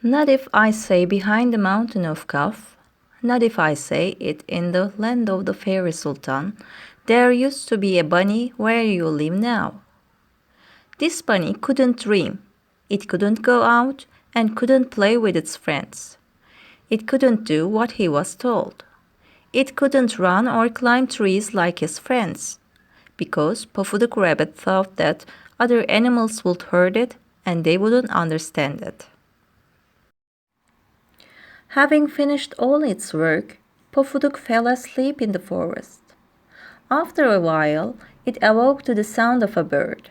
Not if I say behind the mountain of Kaf, not if I say it in the land of the fairy sultan, there used to be a bunny where you live now. This bunny couldn't dream, it couldn't go out, and couldn't play with its friends. It couldn't do what he was told. It couldn't run or climb trees like his friends, because Pofuduk Rabbit thought that other animals would hurt it and they wouldn't understand it. Having finished all its work, Pofuduk fell asleep in the forest. After a while, it awoke to the sound of a bird.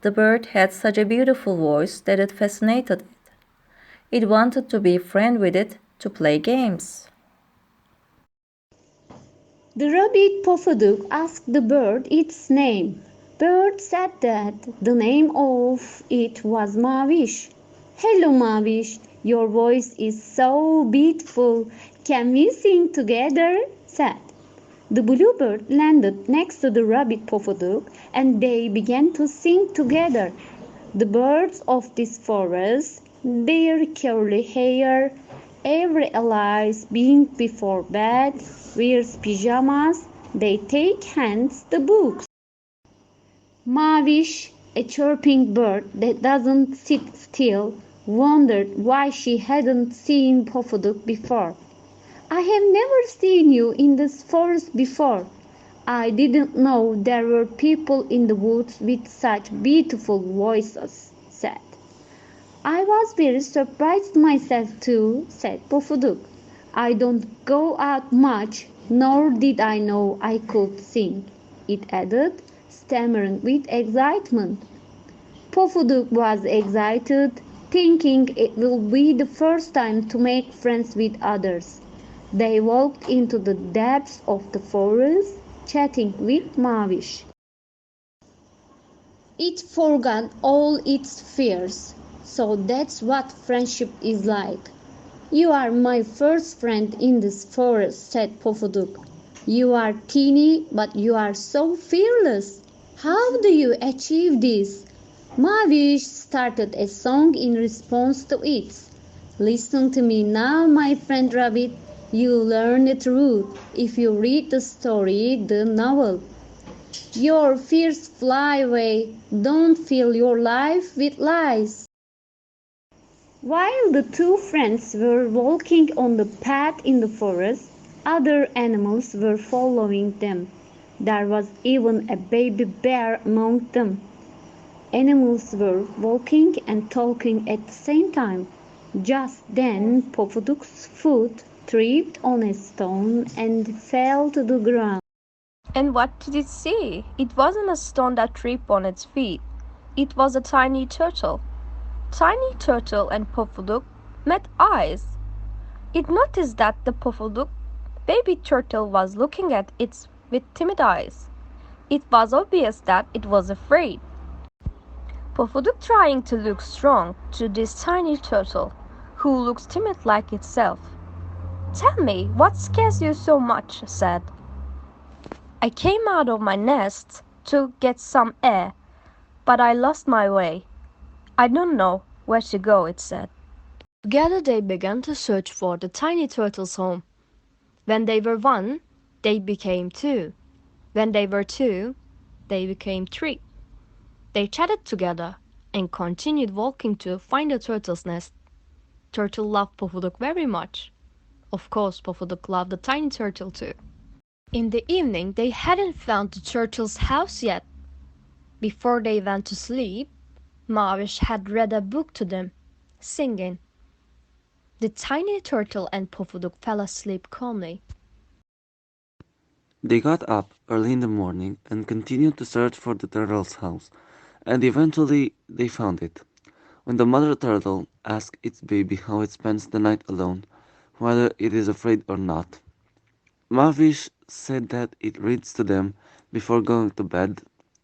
The bird had such a beautiful voice that it fascinated it. It wanted to be friend with it to play games. The rabbit Pofuduk asked the bird its name. Bird said that the name of it was Mavish. Hello Mavish, your voice is so beautiful. Can we sing together? Said. The bluebird landed next to the rabbit Pofuduk and they began to sing together. The birds of this forest, their curly hair, every eyes being before bed, wears pyjamas, they take hands the books. Mavish, a chirping bird that doesn't sit still, wondered why she hadn't seen Pofuduk before. I have never seen you in this forest before. I didn't know there were people in the woods with such beautiful voices, said. I was very surprised myself too, said Pofuduk. I don't go out much, nor did I know I could sing, it added, stammering with excitement. Pofuduk was excited, thinking it will be the first time to make friends with others. They walked into the depths of the forest, chatting with Mavish. It forgot all its fears. So that's what friendship is like. You are my first friend in this forest, said Pofuduk. You are teeny, but you are so fearless. How do you achieve this? Mavish started a song in response to it. Listen to me now, my friend Rabbit. You learn the truth if you read the story, the novel. Your fears fly away. Don't fill your life with lies. While the two friends were walking on the path in the forest, other animals were following them. There was even a baby bear among them. Animals were walking and talking at the same time. Just then Pofuduk's foot tripped on a stone and fell to the ground. And what did it see? It wasn't a stone that tripped on its feet. It was a tiny turtle. Tiny Turtle and Pofuduk met eyes. It noticed that the Pofuduk baby turtle was looking at it with timid eyes. It was obvious that it was afraid. Pofuduk trying to look strong to this tiny turtle, who looks timid like itself. Tell me, what scares you so much? Said. I came out of my nest to get some air, but I lost my way. I don't know where to go, it said. Together they began to search for the tiny turtle's home. When they were one, they became two. When they were two, they became three. They chatted together and continued walking to find the turtle's nest. Turtle loved Pofuduk very much. Of course, Pofuduk loved the tiny turtle too. In the evening, they hadn't found the turtle's house yet. Before they went to sleep, Mavish had read a book to them, singing. The tiny turtle and Pofuduk fell asleep calmly. They got up early in the morning and continued to search for the turtle's house, and eventually they found it. When the mother turtle asked its baby how it spends the night alone, whether it is afraid or not, Mavish said that it reads to them before going to bed,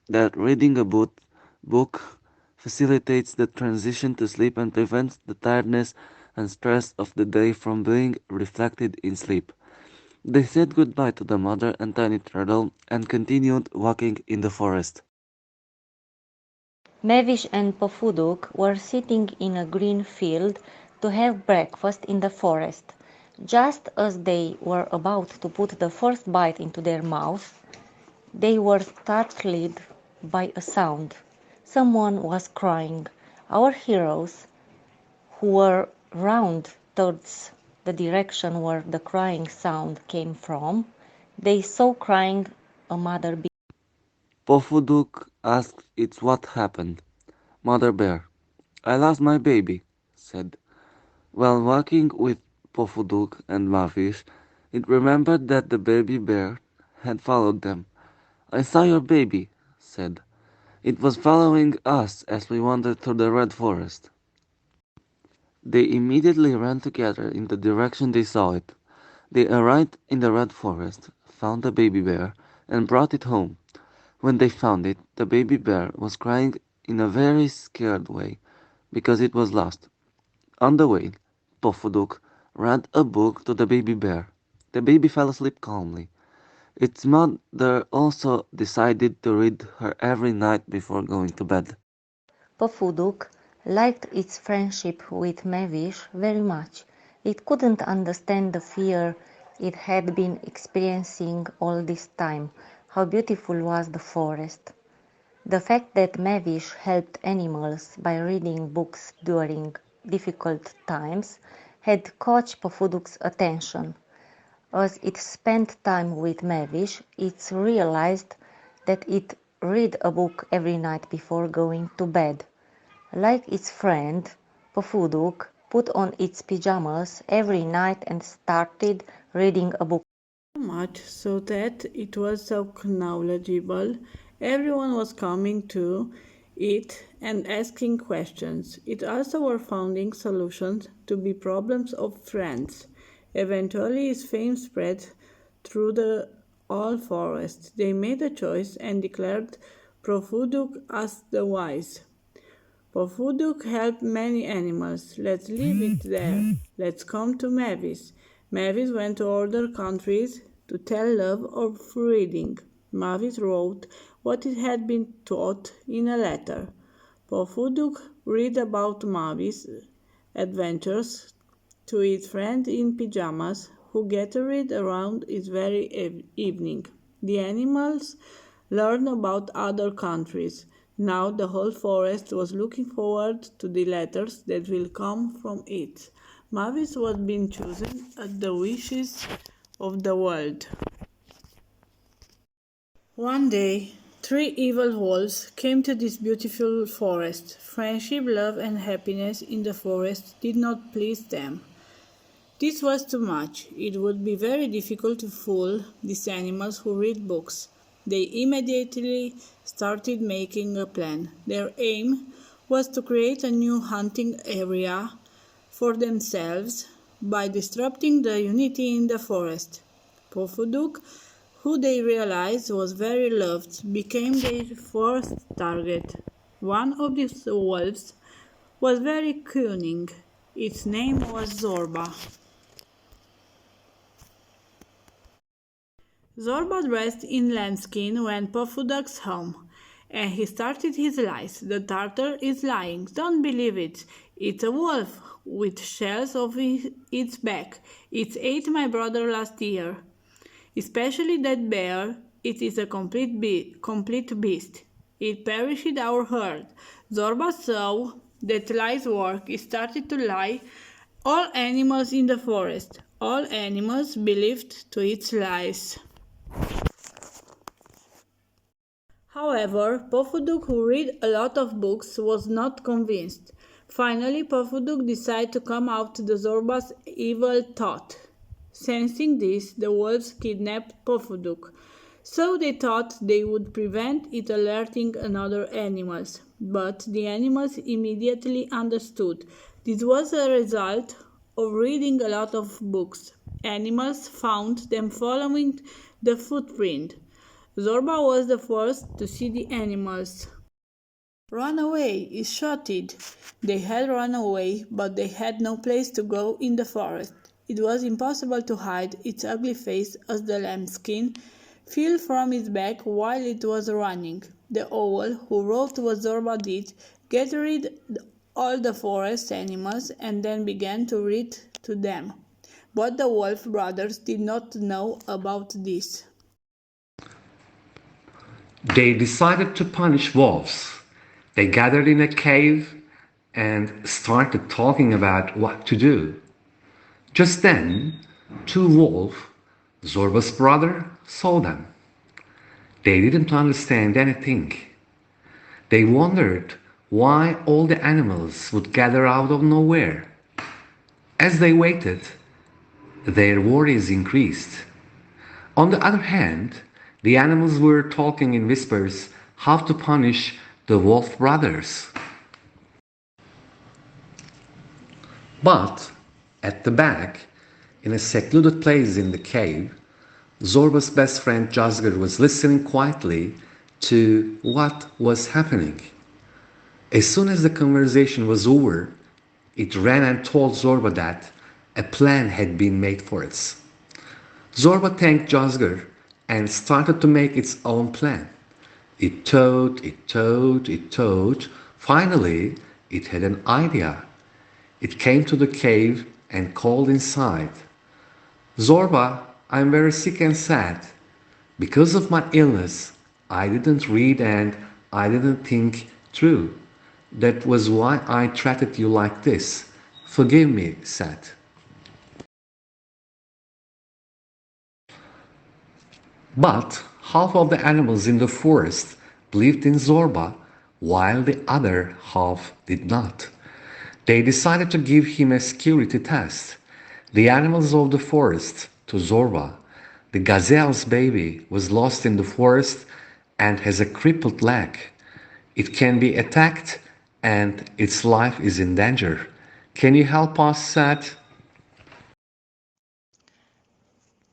that reading a book facilitates the transition to sleep and prevents the tiredness and stress of the day from being reflected in sleep. They said goodbye to the mother and tiny turtle and continued walking in the forest. Mavish and Pofuduk were sitting in a green field to have breakfast in the forest. Just as they were about to put the first bite into their mouths, they were startled by a sound. Someone was crying. Our heroes, who were round towards the direction where the crying sound came from, they saw crying a mother bear. Pofuduk asked it what happened. Mother Bear, I lost my baby, said. While walking with Pofuduk and Mavish, it remembered that the baby bear had followed them. I saw your baby, said. It was following us as we wandered through the red forest. They immediately ran together in the direction they saw it. They arrived in the red forest, found the baby bear, and brought it home. When they found it, the baby bear was crying in a very scared way because it was lost. On the way, Pofuduk read a book to the baby bear. The baby fell asleep calmly. Its mother also decided to read her every night before going to bed. Pofuduk liked its friendship with Mavish very much. It couldn't understand the fear it had been experiencing all this time. How beautiful was the forest. The fact that Mavish helped animals by reading books during difficult times had caught Pofuduk's attention. As it spent time with Mavish, it realized that it read a book every night before going to bed. Like its friend, Pofuduk put on its pajamas every night and started reading a book. Much so that it was so knowledgeable. Everyone was coming to it and asking questions. It also were finding solutions to the problems of friends. Eventually, his fame spread through the all forest. They made a choice and declared Profuduk as the wise. Pofuduk helped many animals. Let's leave it there. Let's come to Mavis. Mavis went to other countries to tell love of reading. Mavis wrote what it had been taught in a letter. Pofuduk read about Mavis' adventures to his friend in pyjamas, who gathered around its very evening. The animals learned about other countries. Now the whole forest was looking forward to the letters that will come from it. Mavis was being chosen at the wishes of the world. One day, three evil wolves came to this beautiful forest. Friendship, love, and happiness in the forest did not please them. This was too much. It would be very difficult to fool these animals who read books. They immediately started making a plan. Their aim was to create a new hunting area for themselves by disrupting the unity in the forest. Pofuduk, who they realized was very loved, became their first target. One of these wolves was very cunning. Its name was Zorba. Zorba dressed in lambskin went Pofuduk's home, and he started his lies. The Tartar is lying. Don't believe it. It's a wolf with shells of its back. It ate my brother last year. Especially that bear. It is a complete beast. It perished our herd. Zorba saw that lies work. He started to lie all animals in the forest. All animals believed to its lies. However, Pofuduk, who read a lot of books, was not convinced. Finally, Pofuduk decided to come out to the Zorba's evil thought. Sensing this, the wolves kidnapped Pofuduk. So they thought they would prevent it alerting another animals. But the animals immediately understood. This was a result of reading a lot of books. Animals found them following the footprint. Zorba was the first to see the animals. Run away, he shouted. They had run away, but they had no place to go in the forest. It was impossible to hide its ugly face as the lambskin fell from its back while it was running. The owl, who wrote what Zorba did, gathered all the forest animals and then began to read to them. But the wolf brothers did not know about this. They decided to punish wolves. They gathered in a cave and started talking about what to do. Just then, two wolves, Zorba's brother, saw them. They didn't understand anything. They wondered why all the animals would gather out of nowhere. As they waited, their worries increased. On the other hand, the animals were talking in whispers how to punish the wolf brothers. But at the back, in a secluded place in the cave, Zorba's best friend Jazgar was listening quietly to what was happening. As soon as the conversation was over, it ran and told Zorba that a plan had been made for it. Zorba thanked Jazgar and started to make its own plan. It thought, it thought, it thought. Finally, it had an idea. It came to the cave and called inside. Zorba, I'm very sick and sad. Because of my illness, I didn't read and I didn't think through. That was why I treated you like this. Forgive me, sad. But half of the animals in the forest believed in Zorba, while the other half did not. They decided to give him a security test. The animals of the forest to Zorba. The gazelle's baby was lost in the forest and has a crippled leg. It can be attacked and its life is in danger. Can you help us, Sad?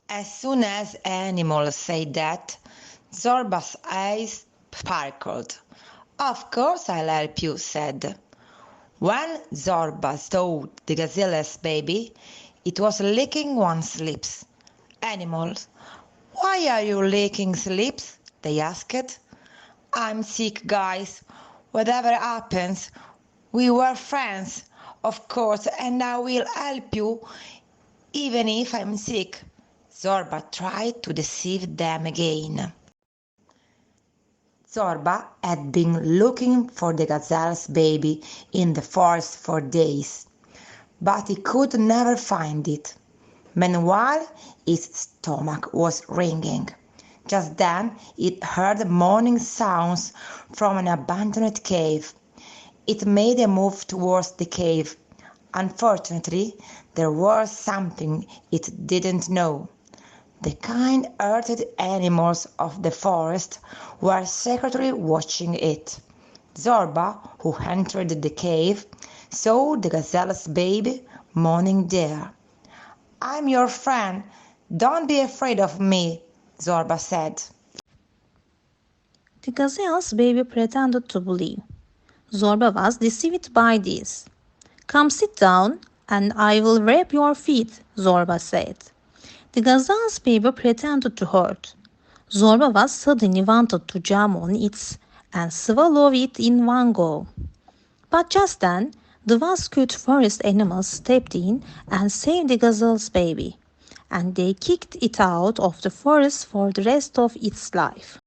As soon as animals said that, Zorba's eyes sparkled. Of course I'll help you, said. When Zorba saw the gazelle's baby, it was licking one's lips. Animals, why are you licking lips? They asked. I'm sick, guys. Whatever happens, we were friends, of course, and I will help you even if I'm sick. Zorba tried to deceive them again. Zorba had been looking for the gazelle's baby in the forest for days, but he could never find it. Meanwhile, his stomach was ringing. Just then, it heard moaning sounds from an abandoned cave. It made a move towards the cave. Unfortunately, there was something it didn't know. The kind-hearted animals of the forest were secretly watching it. Zorba, who entered the cave, saw the gazelle's baby moaning there. I'm your friend. Don't be afraid of me, Zorba said. The gazelle's baby pretended to believe. Zorba was deceived by this. Come sit down, and I will wrap your feet, Zorba said. The gazelle's baby pretended to hurt. Zorba was suddenly wanted to jump on it and swallow it in one go. But just then, the vascular forest animals stepped in and saved the gazelle's baby, and they kicked it out of the forest for the rest of its life.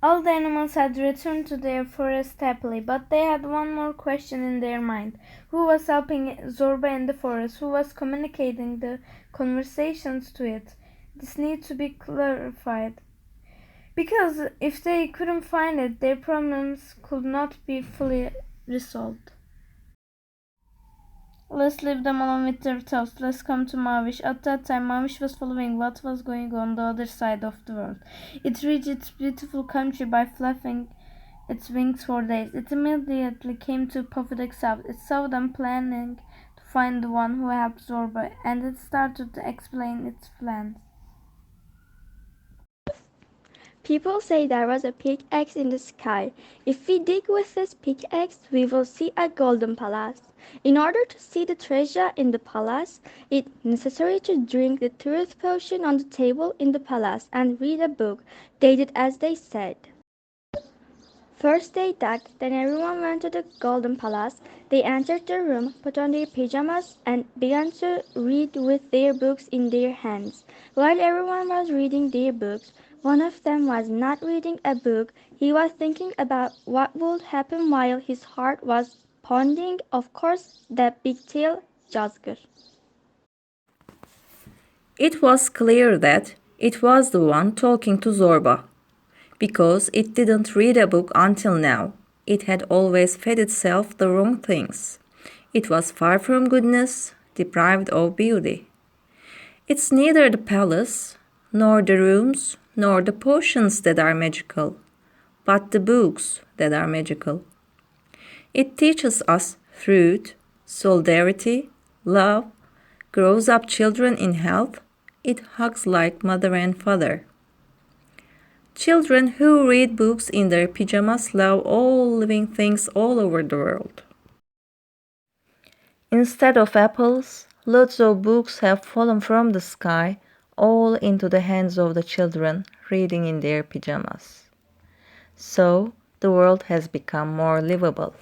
All the animals had returned to their forest happily, but they had one more question in their mind. Who was helping Zorba in the forest? Who was communicating the conversations to it? This needs to be clarified. Because if they couldn't find it, their problems could not be fully resolved. Let's leave them alone with their thoughts. Let's come to Mavish. At that time, Mavish was following what was going on the other side of the world. It reached its beautiful country by flapping its wings for days. It immediately came to Pofuduk's house. It saw them planning to find the one who helped Zorba, and it started to explain its plans. People say there was a pickaxe in the sky. If we dig with this pickaxe, we will see a golden palace. In order to see the treasure in the palace, it's necessary to drink the truth potion on the table in the palace and read a book. They did as they said. First they dug, then everyone went to the Golden Palace. They entered the room, put on their pyjamas, and began to read with their books in their hands. While everyone was reading their books, one of them was not reading a book. He was thinking about what would happen while his heart was pounding. Of course, the big-tailed Jazger. It was clear that it was the one talking to Zorba, because it didn't read a book until now. It had always fed itself the wrong things. It was far from goodness, deprived of beauty. It's neither the palace, nor the rooms, nor the potions that are magical, but the books that are magical. It teaches us fruit, solidarity, love, grows up children in health. It hugs like mother and father. Children who read books in their pyjamas love all living things all over the world. Instead of apples, loads of books have fallen from the sky, all into the hands of the children reading in their pyjamas. So, the world has become more livable.